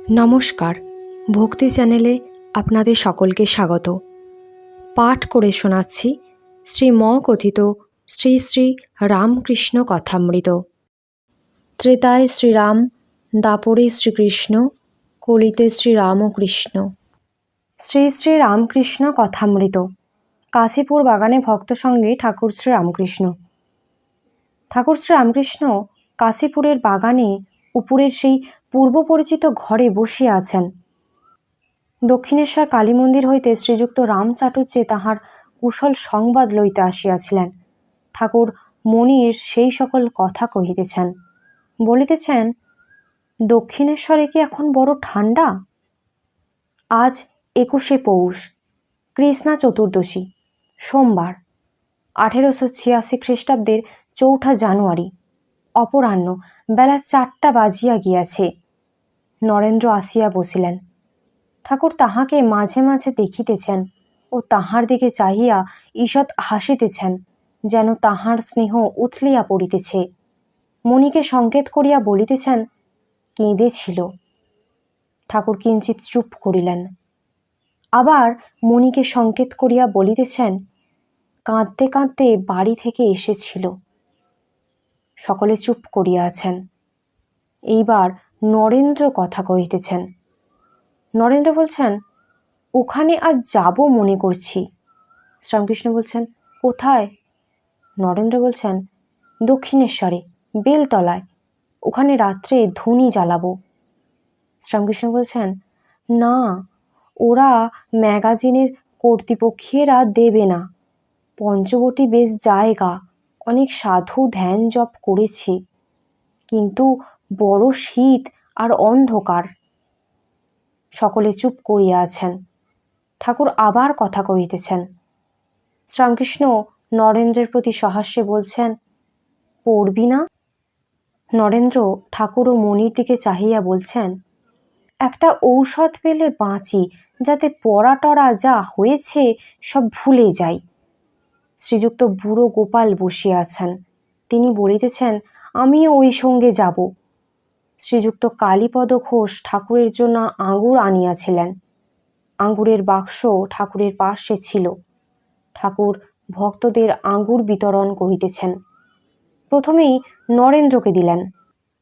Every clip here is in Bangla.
নমস্কার, ভক্তি চ্যানেলে আপনাদের সকলকে স্বাগত। পাঠ করে শোনাচ্ছি শ্রীম কথিত শ্রী শ্রী রামকৃষ্ণ কথামৃত। ত্রেতায় শ্রীরাম, দাপরে শ্রীকৃষ্ণ, কলিতে শ্রীরামকৃষ্ণ। শ্রী শ্রী রামকৃষ্ণ কথামৃত। কাশীপুর বাগানে ভক্ত সঙ্গে ঠাকুর শ্রী রামকৃষ্ণ। ঠাকুর শ্রী রামকৃষ্ণ কাশীপুরের বাগানে উপরের সেই পূর্ব পরিচিত ঘরে বসিয়া আছেন। দক্ষিণেশ্বর কালী মন্দির হইতে শ্রীযুক্ত রামচাটুর্যে তাহার কুশল সংবাদ লইতে আসিয়াছিলেন। ঠাকুর মনির সেই সকল কথা কহিতেছেন। বলিতেছেন, দক্ষিণেশ্বরে কি এখন বড় ঠান্ডা? আজ 21শে পৌষ, কৃষ্ণা চতুর্দশী, সোমবার, 1886 খ্রিস্টাব্দের 4 জানুয়ারি, অপরাহ্ন বেলা 4টা বাজিয়া গিয়াছে। নরেন্দ্র আসিয়া বসিলেন। ঠাকুর তাহাকে মাঝে মাঝে দেখিতেছেন ও তাহার দিকে চাহিয়া ঈষৎ হাসিতেছেন, যেন তাহার স্নেহ উথলিয়া পড়িতেছে। মণিকে সংকেত করিয়া বলিতেছেন, কেঁদেছিল। ঠাকুর কিঞ্চিত চুপ করিলেন। আবার মণিকে সংকেত করিয়া বলিতেছেন, কাঁদতে কাঁদতে বাড়ি থেকে এসেছিল। সকলে চুপ করিয়া আছেন। এইবার নরেন্দ্র কথা কহিতেছেন। নরেন্দ্র বলছেন, ওখানে আজ যাব মনে করছি। শ্রীরামকৃষ্ণ বলছেন, কোথায়? নরেন্দ্র বলছেন, দক্ষিণেশ্বরে, বেলতলায়, ওখানে রাত্রে ধুনি জ্বালাবো। শ্রীরামকৃষ্ণ বলছেন, না, ওরা ম্যাগাজিনের কর্তৃপক্ষেরা দেবে না। পঞ্চবটী বেশ জায়গা, অনেক সাধু ধ্যান জপ করেছে, কিন্তু বড় শীত আর অন্ধকার। সকলে চুপ করিয়া আছেন। ঠাকুর আবার কথা কহিতেছেন। শ্রীরামকৃষ্ণ নরেন্দ্রের প্রতি সহাস্যে বলছেন, পড়বি না? নরেন্দ্র ঠাকুর ও মনির দিকে চাহিয়া বলছেন, একটা ঔষধ পেলে বাঁচি, যাতে পড়া টরা যা হয়েছে সব ভুলে যাই। শ্রীযুক্ত বুড়ো গোপাল বসিয়া আছেন। তিনি বলিতেছেন, আমিও ওই সঙ্গে যাব। শ্রীযুক্ত কালীপদ ঘোষ ঠাকুরের জন্য আঙুর আনিয়াছিলেন। আঙুরের বাক্স ঠাকুরের পাশে ছিল। ঠাকুর ভক্তদের আঙুর বিতরণ করিতেছেন। প্রথমেই নরেন্দ্রকে দিলেন,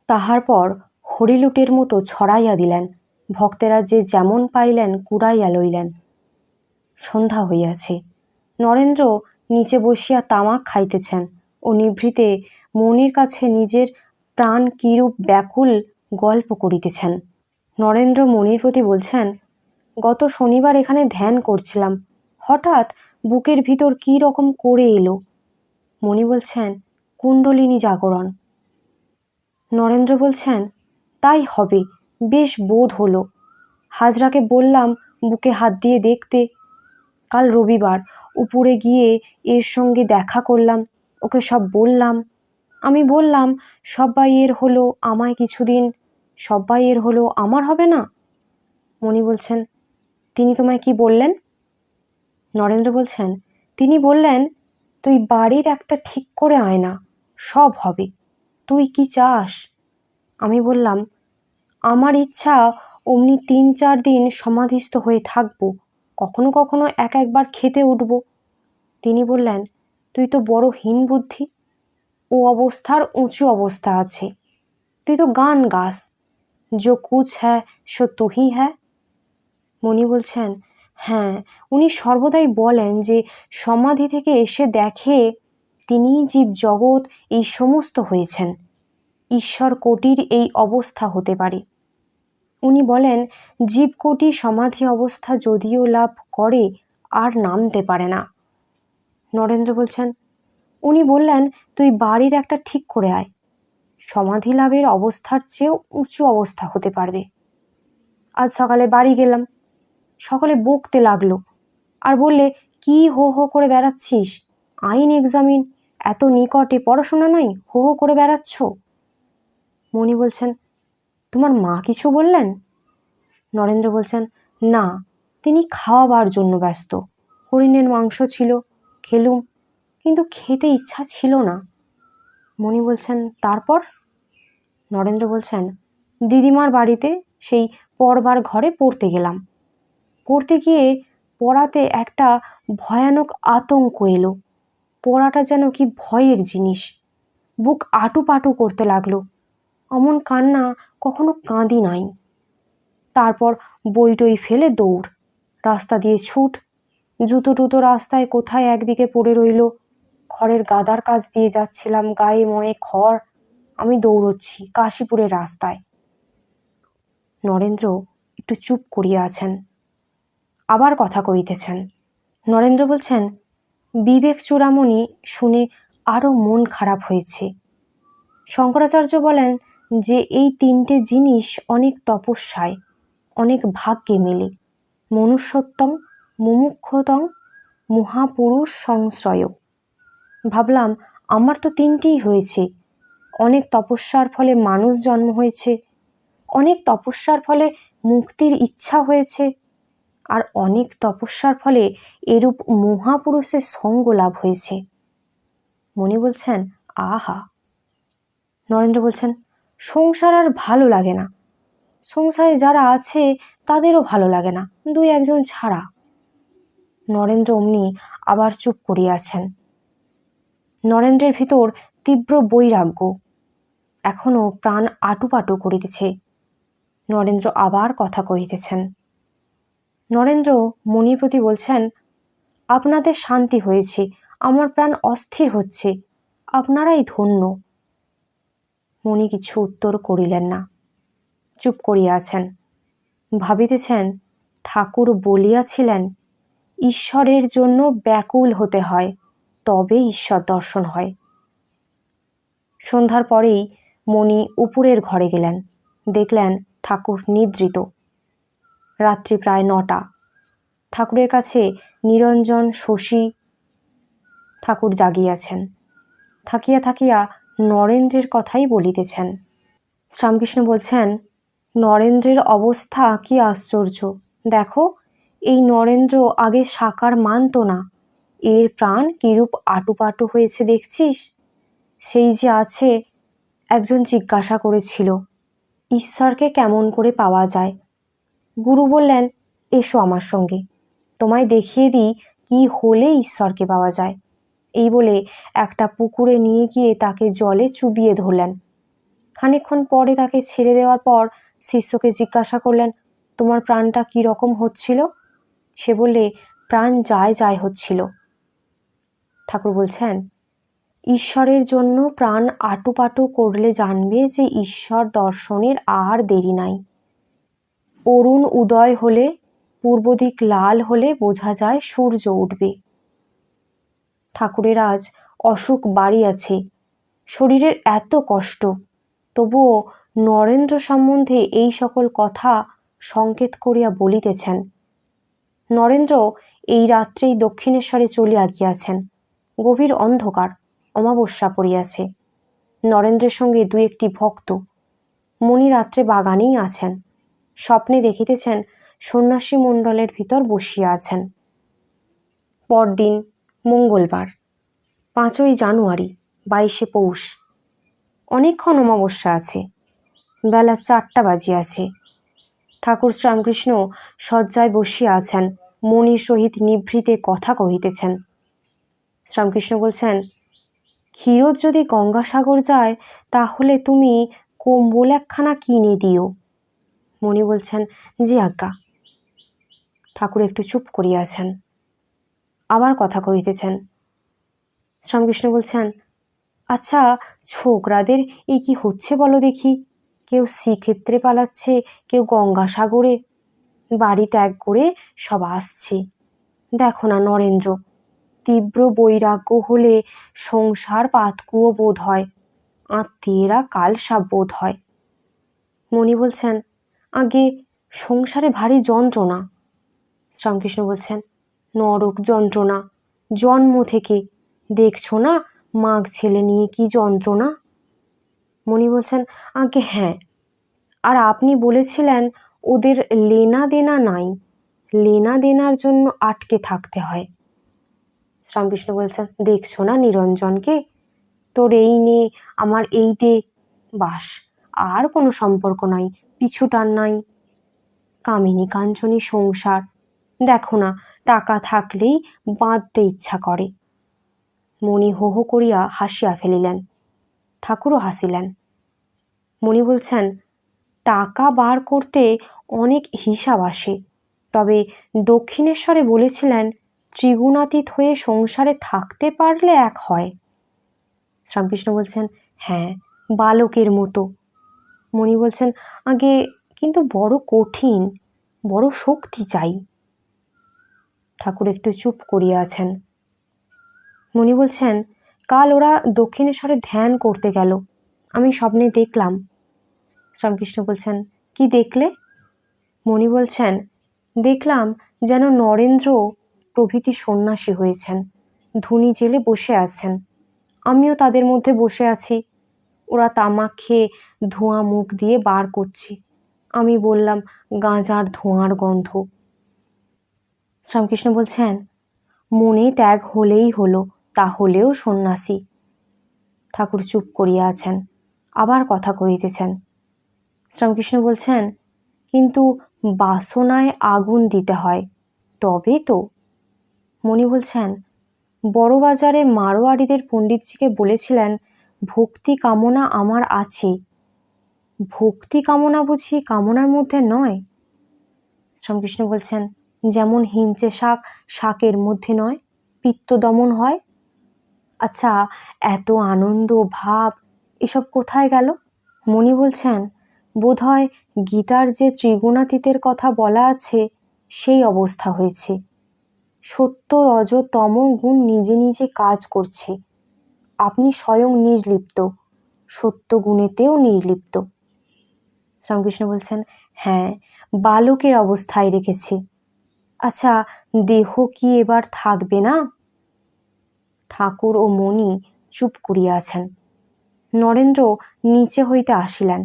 তাহার পর হরিলুটের মতো ছড়াইয়া দিলেন। ভক্তেরা যে যেমন পাইলেন কুড়াইয়া লইলেন। সন্ধ্যা হইয়াছে। নরেন্দ্র নিচে বসিয়া তামাক খাইতেছেন ও নিভৃতে মনির কাছে নিজের প্রাণ কিরূপ ব্যাকুল গল্প করিতেছেন। নরেন্দ্র মনির প্রতি বলছেন, গত শনিবার এখানে ধ্যান করছিলাম, হঠাৎ বুকের ভিতর কী রকম করে এলো। মণি বলছেন, কুণ্ডলিনী জাগরণ। নরেন্দ্র বলছেন, তাই হবে, বেশ বোধ হলো। হাজরাকে বললাম বুকে হাত দিয়ে দেখতে। কাল রবিবার, উপরে গিয়ে এর সঙ্গে দেখা করলাম, ওকে সব বললাম। আমি বললাম, সব্বাইয়ের হলো আমায় কিছুদিন, সব্বাইয়ের হলো আমার হবে না? মণি বলছেন, তিনি তোমায় কি বললেন? নরেন্দ্র বলছেন, তিনি বললেন, তুই বাড়ির একটা ঠিক করে আয় না, সব হবে। তুই কি চাস? আমি বললাম, আমার ইচ্ছা অমনি 3-4 দিন সমাধিস্থ হয়ে থাকবো, কখনো কখনো একবার খেতে উঠব। তিনি বললেন, তুই তো বড় হীন বুদ্ধি, ও অবস্থার উঁচু অবস্থা আছে। তুই তো গান গাস, जो कुछ है सो तू ही है। মণি বলছেন, হ্যাঁ, উনি সর্বদাই বলেন যে সমাধি থেকে এসে দেখে তিনিই জীব জগৎ এই সমস্ত হয়েছেন। ঈশ্বর কোটির এই অবস্থা হতে পারে। উনি বলেন, জীবকোটি সমাধি অবস্থা যদিও লাভ করে আর নামতে পারে না। নরেন্দ্র বলছেন, উনি বললেন, তুই বাড়ির একটা ঠিক করে আয়, সমাধি লাভের অবস্থার চেয়েও উঁচু অবস্থা হতে পারবে। আজ সকালে বাড়ি গেলাম, সকলে বকতে লাগলো আর বললে, কি হো হো করে বেড়াচ্ছিস? আইন এক্সামিন, এত নিকটে, পড়াশোনা নাই, হো হো করে বেড়াচ্ছ। মণি বলছেন, তোমার মা কিছু বললেন? নরেন্দ্র বলছেন, না, তিনি খাওয়াবার জন্য ব্যস্ত। হরিণের মাংস ছিল, খেলুম, কিন্তু খেতে ইচ্ছা ছিল না। মণি বলছেন, তারপর? নরেন্দ্র বলছেন, দিদিমার বাড়িতে সেই পড়বার ঘরে পড়তে গেলাম। পড়তে গিয়ে পড়াতে একটা ভয়ানক আতঙ্ক এলো। পড়াটা যেন কি ভয়ের জিনিস। বুক আটুপাটু করতে লাগলো। অমন কান্না কখনো কাঁদি নাই। তারপর বইটই ফেলে দৌড়, রাস্তা দিয়ে ছুট। জুতো টুতো রাস্তায় কোথায় একদিকে পড়ে রইল। খড়ের গাদার কাছ দিয়ে যাচ্ছিলাম, গায়ে ময়ে খড়। আমি দৌড়চ্ছি কাশীপুরের রাস্তায়। নরেন্দ্র একটু চুপ করিয়া আছেন, আবার কথা কইতেছেন। নরেন্দ্র বলছেন, বিবেক চূড়ামণি শুনে আরও মন খারাপ হয়েছে। শঙ্করাচার্য বলেন যে এই তিনটে জিনিস অনেক তপস্যায়, অনেক ভাগ্যে মেলে। মনুষ্যত্বং, মুমুক্ষুতং, মহাপুরুষ সংশ্রয়। ভাবলাম আমার তো তিনটেই হয়েছে। অনেক তপস্যার ফলে মানুষ জন্ম হয়েছে, অনেক তপস্যার ফলে মুক্তির ইচ্ছা হয়েছে, আর অনেক তপস্যার ফলে এরূপ মহাপুরুষের সঙ্গ লাভ হয়েছে। মণি বলছেন, আহা। নরেন্দ্র বলছেন, সংসার আর ভালো লাগে না। সংসারে যারা আছে তাদেরও ভালো লাগে না, দুই একজন ছাড়া। নরেন্দ্র অমনি আবার চুপ করিয়াছেন। নরেন্দ্রের ভিতর তীব্র বৈরাগ্য, এখনো প্রাণ আটুপাটু করিতেছে। নরেন্দ্র আবার কথা কহিতেছেন। নরেন্দ্র মণির প্রতি বলছেন, আপনাদের শান্তি হয়েছে, আমার প্রাণ অস্থির হচ্ছে, আপনারাই ধন্য। মণি কিছু উত্তর করিলেন না, চুপ করিয়া আছেন। ভাবিতেছেন, ঠাকুর বলিয়াছিলেন ঈশ্বরের জন্য ব্যাকুল হতে হয়, তবে ঈশ্বর দর্শন হয়। সন্ধ্যার পরেই মণি উপরের ঘরে গেলেন। দেখলেন ঠাকুর নিদ্রিত। রাত্রি প্রায় 9টা। ঠাকুরের কাছে নিরঞ্জন, শশী। ঠাকুর জাগিয়াছেন। থাকিয়া থাকিয়া নরেন্দ্রের কথাই বলিতেছেন। শ্রীরামকৃষ্ণ বলছেন, নরেন্দ্রের অবস্থা কি আশ্চর্য। দেখো, এই নরেন্দ্র আগে সাকার মানত না, এর প্রাণ কিরূপ আটুপাটু হয়েছে দেখছিস। সেই যে আছে, একজন জিজ্ঞাসা করেছিল ঈশ্বরকে কেমন করে পাওয়া যায়। গুরু বললেন, এসো আমার সঙ্গে, তোমায় দেখিয়ে দিই কি হলে ঈশ্বরকে পাওয়া যায়। এই বলে একটা পুকুরে নিয়ে গিয়ে তাকে জলে চুবিয়ে ধরলেন। খানিকক্ষণ পরে তাকে ছেড়ে দেওয়ার পর শিষ্যকে জিজ্ঞাসা করলেন, তোমার প্রাণটা কি রকম হচ্ছিল? সে বললে, প্রাণ যায় যায় হচ্ছিল। ঠাকুর বলছেন, ঈশ্বরের জন্য প্রাণ আটুপাটু করলে জানবে যে ঈশ্বর দর্শনের আর দেরি নাই। অরুণ উদয় হলে, পূর্ব দিক লাল হলে বোঝা যায় সূর্য উঠবে। ঠাকুরের আজ অসুখ বাড়িয়াছে, শরীরের এত কষ্ট, তবুও নরেন্দ্র সম্বন্ধে এই সকল কথা সংকেত করিয়া বলিতেছেন। নরেন্দ্র এই রাত্রেই দক্ষিণেশ্বরে চলিয়া গিয়াছেন। গভীর অন্ধকার, অমাবস্যা পড়িয়াছে। নরেন্দ্রের সঙ্গে দুই একটি ভক্ত। মণি রাত্রে বাগানেই আছেন। স্বপ্নে দেখিতেছেন সন্ন্যাসী মণ্ডলের ভিতর বসিয়া আছেন। পরদিন মঙ্গলবার, 5ই জানুয়ারি, 22শে পৌষ। অনেকক্ষণ অমাবস্যা আছে। বেলা 4টা বাজিয়াছে। ঠাকুর শ্রীরামকৃষ্ণ শয্যায় বসিয়া আছেন, মণির সহিত নিভৃতে কথা কহিতেছেন। শ্রীরামকৃষ্ণ বলছেন, ক্ষীরোদ যদি গঙ্গাসাগর যায় তাহলে তুমি কম্বল একখানা কিনে দিও। মণি বলছেন, জি আজ্ঞা। ঠাকুর একটু চুপ করিয়াছেন, আবার কথা কহিতেছেন। শ্রীরামকৃষ্ণ বলছেন, আচ্ছা, ছোকরাদের এই কি হচ্ছে বলো দেখি। কেউ শ্রীক্ষেত্রে পালাচ্ছে, কেউ গঙ্গাসাগরে। বাড়ি ত্যাগ করে সব আসছে। দেখো না নরেন্দ্র, তীব্র বৈরাগ্য হলে সংসার পাতকুয়ো বোধ হয়, আত্মীয়েরা কালসাপ বোধ হয়। মণি বলছেন, আগে সংসারে ভারী যন্ত্রণা। শ্রীরামকৃষ্ণ বলছেন, নরক যন্ত্রণা জন্ম থেকে, দেখছো না মাঘ ছেলে নিয়ে কি যন্ত্রণা। মণি বলছেন, আগে হ্যাঁ, আর আপনি বলেছিলেন ওদের লেনা দেনা নাই, লেনা দেনার জন্য আটকে থাকতে হয়। শ্রীরামকৃষ্ণ বলছেন, দেখছো না নিরঞ্জনকে, তোর এই নে আমার এই দে, বাস আর কোনো সম্পর্ক নাই, পিছুটান নাই। কামিনী কাঞ্চনী সংসার, দেখো না, টাকা থাকলেই বাঁধতে ইচ্ছা করে। মণি হো হো করিয়া হাসিয়া ফেলিলেন। ঠাকুরও হাসিলেন। মণি বলছেন, টাকা বার করতে অনেক হিসাব আসে, তবে দক্ষিণেশ্বরে বলেছিলেন ত্রিগুণাতীত হয়ে সংসারে থাকতে পারলে এক হয়। শ্রীরামকৃষ্ণ বলছেন, হ্যাঁ, বালকের মতো। মণি বলছেন, আগে কিন্তু বড় কঠিন, বড় শক্তি চাই। ঠাকুর একটু চুপ করিয়া আছেন। মণি বলছেন, কাল ওরা দক্ষিণেশ্বরে ধ্যান করতে গেল, আমি স্বপ্নে দেখলাম। শ্রীরামকৃষ্ণ বলছেন, কি দেখলে? মণি বলছেন, দেখলাম যেন নরেন্দ্র প্রভৃতি সন্ন্যাসী হয়েছেন, ধুনি জেলে বসে আছেন, আমিও তাদের মধ্যে বসে আছি। ওরা তামাক খেয়ে ধোঁয়া মুখ দিয়ে বার করছি, আমি বললাম গাঁজার ধোঁয়ার গন্ধ। শ্রীরামকৃষ্ণ বলছেন, মনে ত্যাগ হলেই হলো, তাহলেও সন্ন্যাসী। ঠাকুর চুপ করিয়া আছেন, আবার কথা কহিতেছেন। শ্রীরামকৃষ্ণ বলছেন, কিন্তু বাসনায় আগুন দিতে হয়, তবে তো। মণি বলছেন, বড়বাজারে মারোয়াড়িদের পণ্ডিতজিকে বলেছিলেন ভক্তি কামনা আমার আছে, ভক্তি কামনা বুঝি কামনার মধ্যে নয়? শ্রীরামকৃষ্ণ বলছেন, যেমন হিঞ্চে শাক শাকের মধ্যে নয়, পিত্ত দমন হয়। আচ্ছা, এত আনন্দ ভাব এসব কোথায় গেল? মণি বলছেন, বোধহয় গীতার যে ত্রিগুণাতীতের কথা বলা আছে সেই অবস্থা হয়েছে। সত্য রজ তম গুণ নিজে নিজে কাজ করছে, আপনি স্বয়ং নির্লিপ্ত, সত্য গুণেতেও নির্লিপ্ত। শ্রীরামকৃষ্ণ বলছেন, হ্যাঁ, বালকের অবস্থায় রেখেছে। আচ্ছা, দেহ কি এবার থাকবে না? ঠাকুর ও মণি চুপ করিয়া আছেন। নরেন্দ্র নিচে হইতে আসিলেন,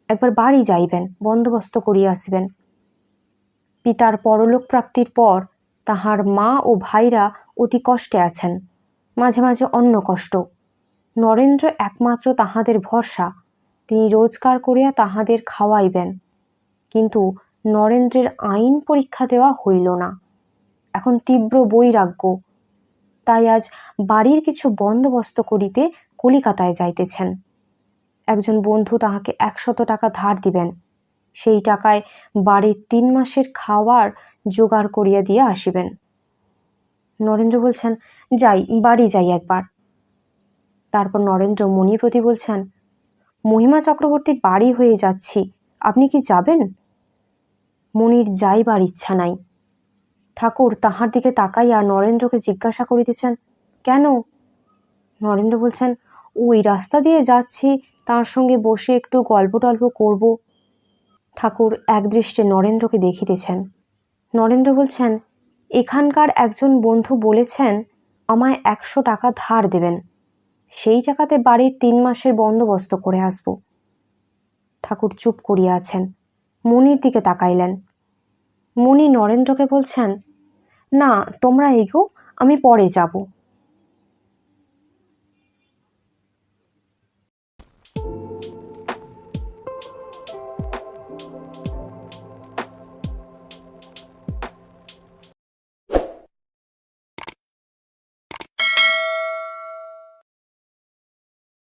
একবার বাড়ি যাইবেন, বন্দোবস্ত করিয়া আসিবেন। পিতার পরলোক প্রাপ্তির পর তাহার মা ও ভাইরা অতি কষ্টে আছেন, মাঝে মাঝে অন্য কষ্ট। নরেন্দ্র একমাত্র তাহাদের ভরসা, তিনি রোজগার করিয়া তাহাদের খাওয়াইবেন। কিন্তু নরেন্দ্রের আইন পরীক্ষা দেওয়া হইল না, এখন তীব্র বৈরাগ্য। তাই আজ বাড়ির কিছু বন্দোবস্ত করিতে কলিকাতায় যাইতেছেন। একজন বন্ধু তাহাকে 100 টাকা ধার দিবেন, সেই টাকায় বাড়ির 3 মাসের খাওয়ার জোগাড় করিয়া দিয়ে আসিবেন। নরেন্দ্র বলছেন, যাই, বাড়ি যাই একবার। তারপর নরেন্দ্র মণির প্রতি বলছেন, মহিমা চক্রবর্তীর বাড়ি হয়ে যাচ্ছি, আপনি কি যাবেন? মণির যাইবার ইচ্ছা নাই। ঠাকুর তাহার দিকে তাকাইয়া নরেন্দ্রকে জিজ্ঞাসা করিতেছেন, কেন? নরেন্দ্র বলছেন, ওই রাস্তা দিয়ে যাচ্ছি, তার সঙ্গে বসে একটু গল্প টল্প করব। ঠাকুর একদৃষ্টে নরেন্দ্রকে দেখিতেছেন। নরেন্দ্র বলছেন, এখানকার একজন বন্ধু বলেছেন আমায় 100 টাকা ধার দেবেন, সেই টাকাতে বাড়ির 3 মাসের বন্দোবস্ত করে আসব। ঠাকুর চুপ করিয়া আছেন, মণির দিকে তাকাইলেন। মণি নরেন্দ্রকে বলছেন, না, তোমরা এগো, আমি পরে যাব।